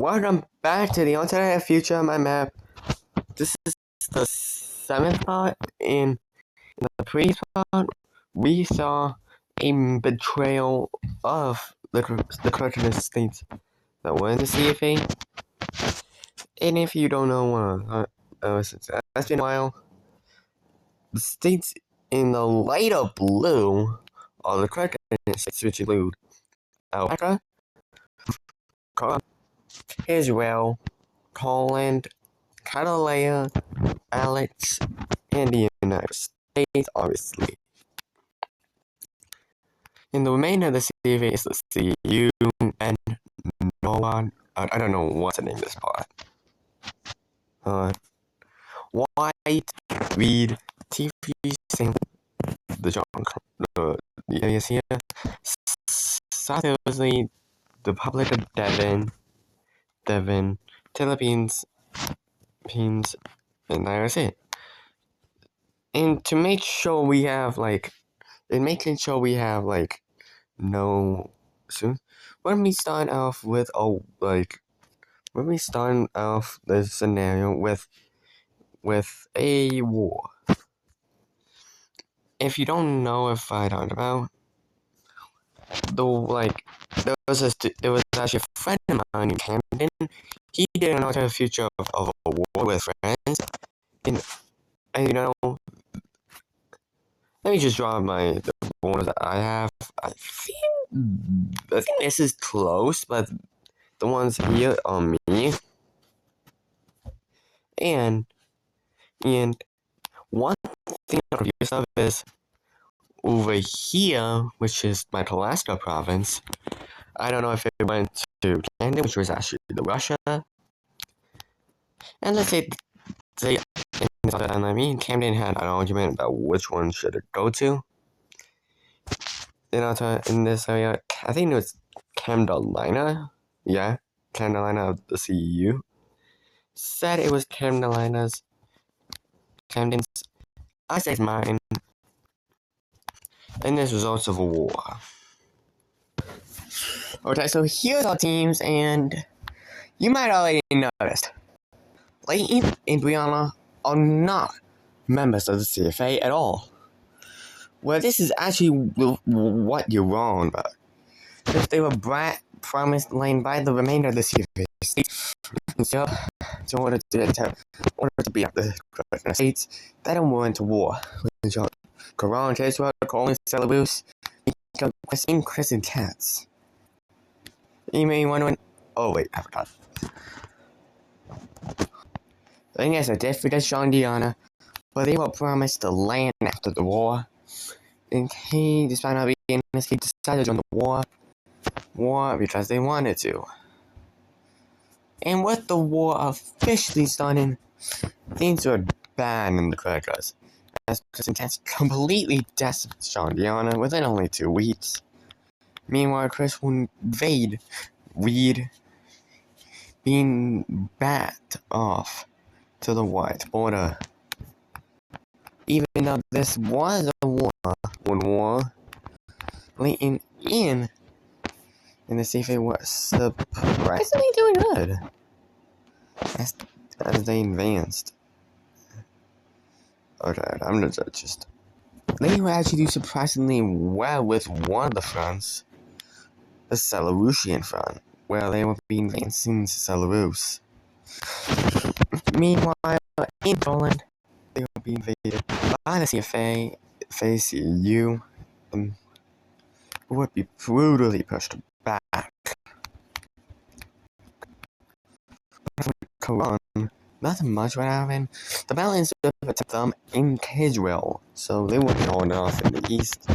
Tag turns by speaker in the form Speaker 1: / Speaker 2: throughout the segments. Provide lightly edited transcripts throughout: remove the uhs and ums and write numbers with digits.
Speaker 1: Welcome back to the alternate future of my map. This is the 7th part. In the previous part, we saw a betrayal of the critaist states that were in the CFA. And if you don't know, since that's been a while, the states in the lighter blue are the critaist states, which include Africa, Israel, Poland, Catalina, Alex, and the United States, obviously. In the remainder of the CFA is the CU and no one. I don't know what's the name of this part. White, Reed, TV, Sam, the areas here. South Italy, the Republic of Devon, Philippines, and that's it. And to make sure we have no soon, when we start off the scenario with a war. If you don't know if I talked about there was actually a friend of mine in Camden. He did an alternate future of a war with friends, and let me just draw the borders that I have. I think this is close, but the ones here are me. And one thing I'm curious of is over here, which is my Alaska province. I don't know if it went to Canada, which was actually the Russia. And let's say Camden had an argument about which one should it go to. In this area, I think it was Carolina. Yeah, Carolina of the CEU. Said it was Camden's. I said mine. And this results of a war. Okay, so here's our teams, and you might already noticed. Leighton and Brianna are not members of the CFA at all. Well, this is actually what you're wrong about. If they were promised land by the remainder of the CFA states, in order to beat up the states that don't go into war. Quran, Israel, Colin, Belarus, requesting Crescent Cats. You may wonder oh wait, I forgot. Then yes, I did forget Sean Diana, but they were promised the land after the war. And he, despite not being in this, he decided to join the war because they wanted to. And with the war officially starting, things were bad in the Crackers, as Crescent Cats completely decimated Sean Diana within only 2 weeks. Meanwhile, Chris will invade Reed, being backed off to the white border. Even though this was a war, Leighton in the CFA was surprisingly doing good as they advanced. Okay, I'm gonna just. They were actually doing surprisingly well with one of the fronts, the Belarusian front, where they were being advancing to Belarus. Meanwhile, in Poland, they were being invaded by the CFA, CEU, and would be brutally pushed back. Quran, nothing much would happen. The balance would attack them in Israel, so they would be going off in the east.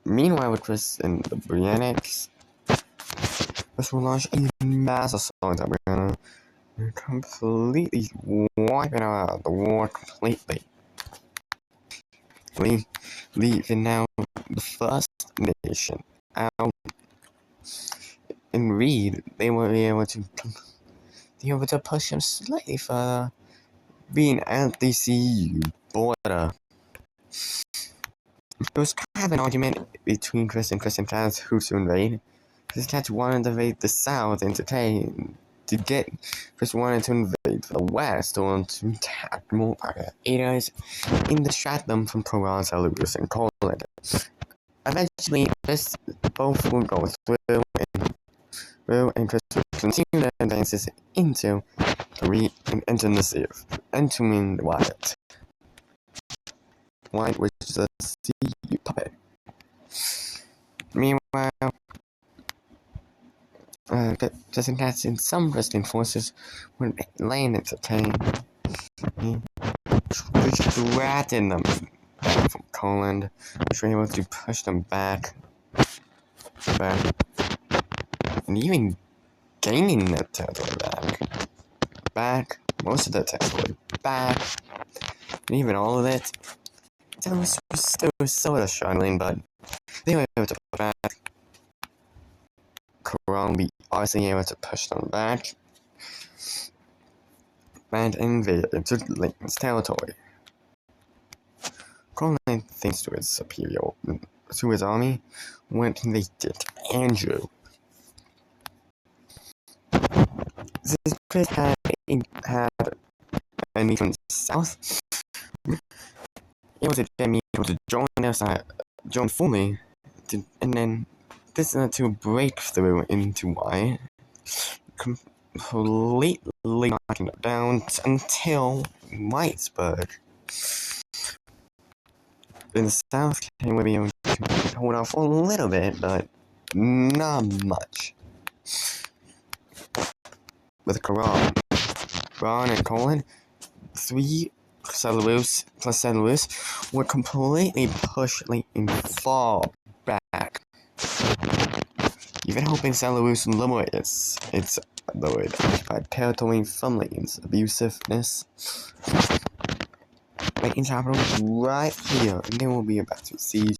Speaker 1: Meanwhile, with Chris and the Briannics, Chris will launch a mass assault on Brianna, completely wiping out the war completely. Leaving now the first nation out. In Reed, they were able to push him slightly further, being at the CU border. There was kind of an argument between Chris and Cats who to invade, Chris had wanted to invade the south and Chris wanted to invade the west to attack more areas and distract them from Koran, Salus, and Poland. Eventually, Chris both would go through and Chris would continue their advances into the sea, entering the Wyatt. Wyatt was a sea puppet. Meanwhile, just in some Christian forces would land entertain, distracting them back from Poland, which were able to push them back, and even gaining their territory back, most of the territory back, and even all of it. It was still sort of struggling, but they were able to push back. Quran be obviously able to push them back and invade into Lincoln's territory. Colin, thanks to his army, went and they did Andrew. Since Chris had an from the south, it was able to join their side, join fully, and then this led to a breakthrough into Wyatt, completely knocking it down until Whitesburg. In the south, they would be able to hold off for a little bit, but not much. With Quran and Colin, 3 settlers plus settlers would completely push and fall back. Even hoping settlers would liberate its occupied territory from Lincoln's abusiveness. Lincoln's capital right here, and they will be about to siege.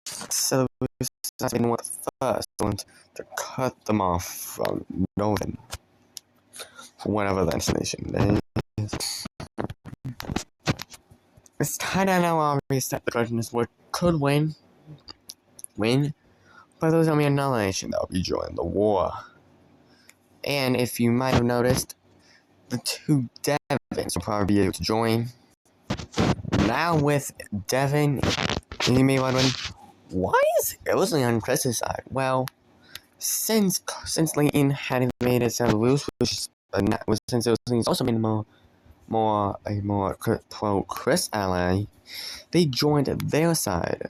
Speaker 1: Settlers have been one of the first ones to cut them off from Northern. For whatever that destination is. It's kind of now obvious that the question is what could win, but there's only another nation that will be joining the war. And if you might have noticed, the 2 Devons will probably be able to join. Now with Devon, you may be wondering, why is Ilsley on Chris's side? Well, since Lincoln had invaded St. Louis, since Ilsley has also been a more pro-Chris ally, they joined their side.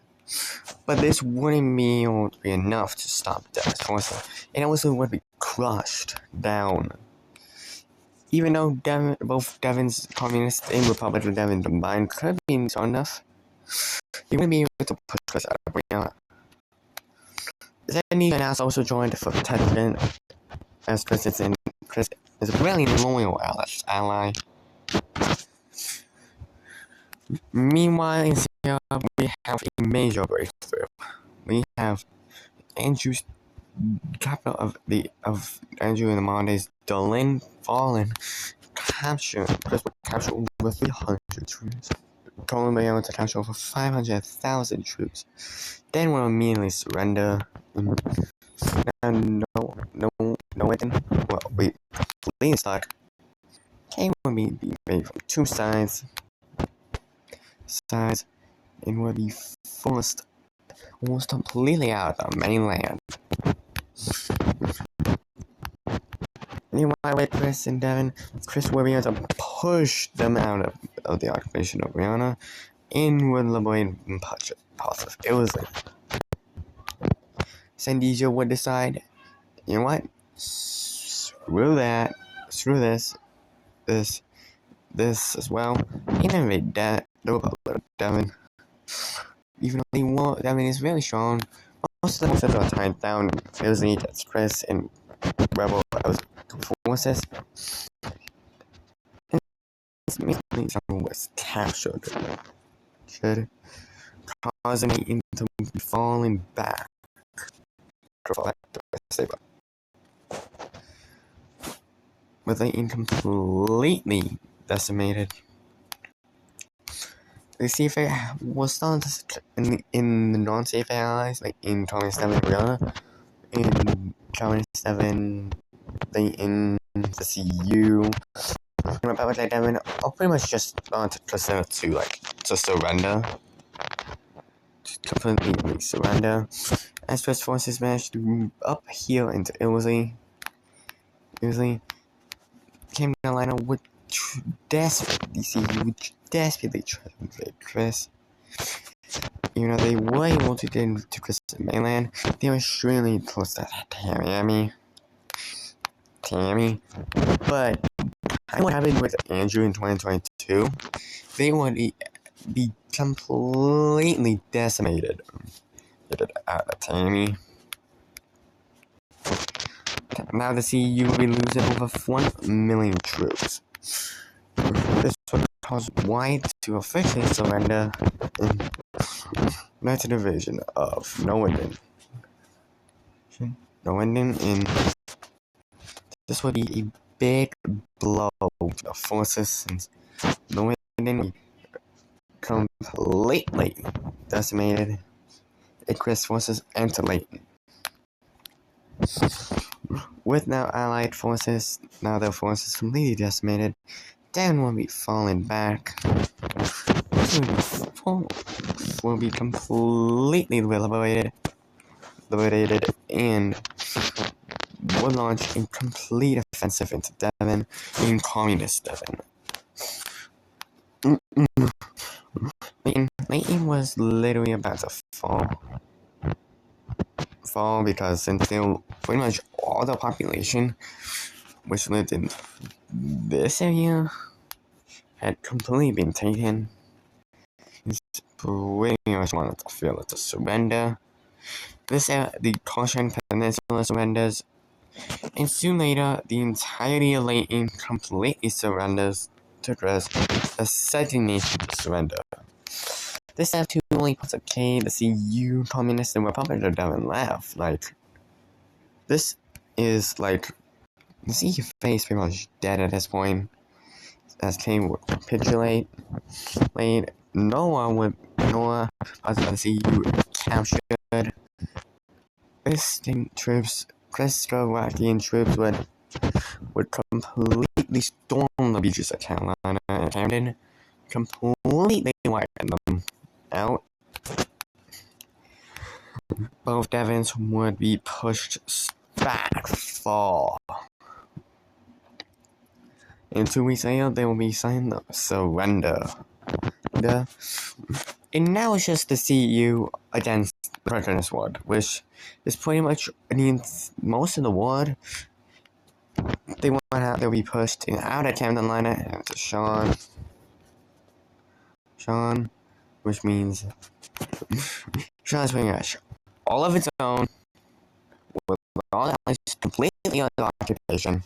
Speaker 1: But this wouldn't be enough to stop Devon's forces, and it also would be crushed down. Even though both Devon's Communist and Republican Devon combined could be strong enough, he wouldn't be able to push Chris out of Brianna. Then he also joined for protection, as Chris is a really loyal ally. Meanwhile, in Syria, we have a major breakthrough. We have Andrew's capital of Andrew in the modern days, Dublin, fallen, captured over 300 troops. Colin was able to capture over 500,000 troops. Then will immediately surrender. And completely stuck. Came will be made from 2 sides, and will be forced almost completely out of mainland. Meanwhile, with Chris and Devon, Chris will be able to push them out of the occupation of Brianna and would liberate parts of Ilsley. San Diego would decide, you know what? Screw this as well. And invade the Republic of Devon. Even though Devon is really strong, most of the forces are tied down. Ilsley gets Chris and rebel forces. And was captured, causing it to be falling back. With Lincoln completely decimated. The CFA was starting in the non-CFA allies, like in Communist and Brianna, in County 7, Leighton, the CU, and Republic like Devon are pretty much just to surrender. To completely surrender. As first forces managed to move up here into Ilsley. Ilsley came to line up with desperately try to invade Chris. Even though they were able to get into Chris' mainland, they were extremely close to Tammy. But what happened with Andrew in 2022, they would be completely decimated out of Tammy. Now the CU will be losing over 1 million troops. This would cause White to officially surrender in the division of Norwenden. And this would be a big blow to the forces since Norwenden completely decimated Chris forces and to Leighton. With now Allied forces, now their forces completely decimated, Devon will be falling back. Will be completely liberated and will launch a complete offensive into Devon in communist Devon. Leighton was literally about to fall because since pretty much all the population which lived in this area had completely been taken. It's pretty much wanted to feel it to surrender. The Caution Peninsula surrenders, and soon later, the entirety of Leighton completely surrenders to Chris, the second nation to surrender. This left two only parts of K, the CU, Communist, and Republic of Devon left. This is the CFA is pretty much dead at this point, as K would capitulate. Noah parts of the CU captured. Christopher troops would completely storm the beaches of Carolina and Camden, completely wiping them out. Both Devons would be pushed back far. And 2 weeks later, they will be signed the surrender. And now it's just the CU against the President's Ward, which is pretty much most of the ward. They'll be pushed out of Camden Liner and to Sean, which means Sean's pretty much all of its own, with all the allies completely under occupation.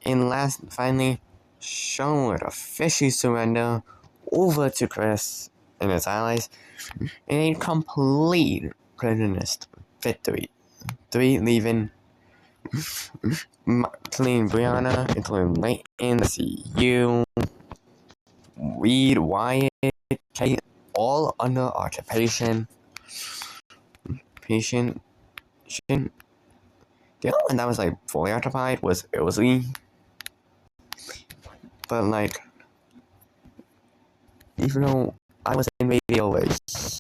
Speaker 1: And finally, Sean would officially surrender over to Chris and his allies in a complete President's victory. Leaving including Brianna, including Leighton, the CU, Reed, Wyatt, Kate, all under occupation. The other one that was fully occupied was Ilsley. But even though I was invaded over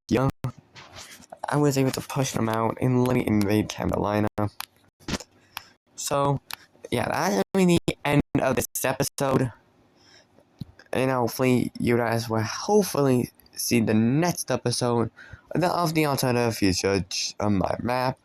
Speaker 1: here, I was able to push them out and let me invade Carolina. So, yeah, that's going to be the end of this episode. And hopefully, you guys will see the next episode of the alternative future on my map.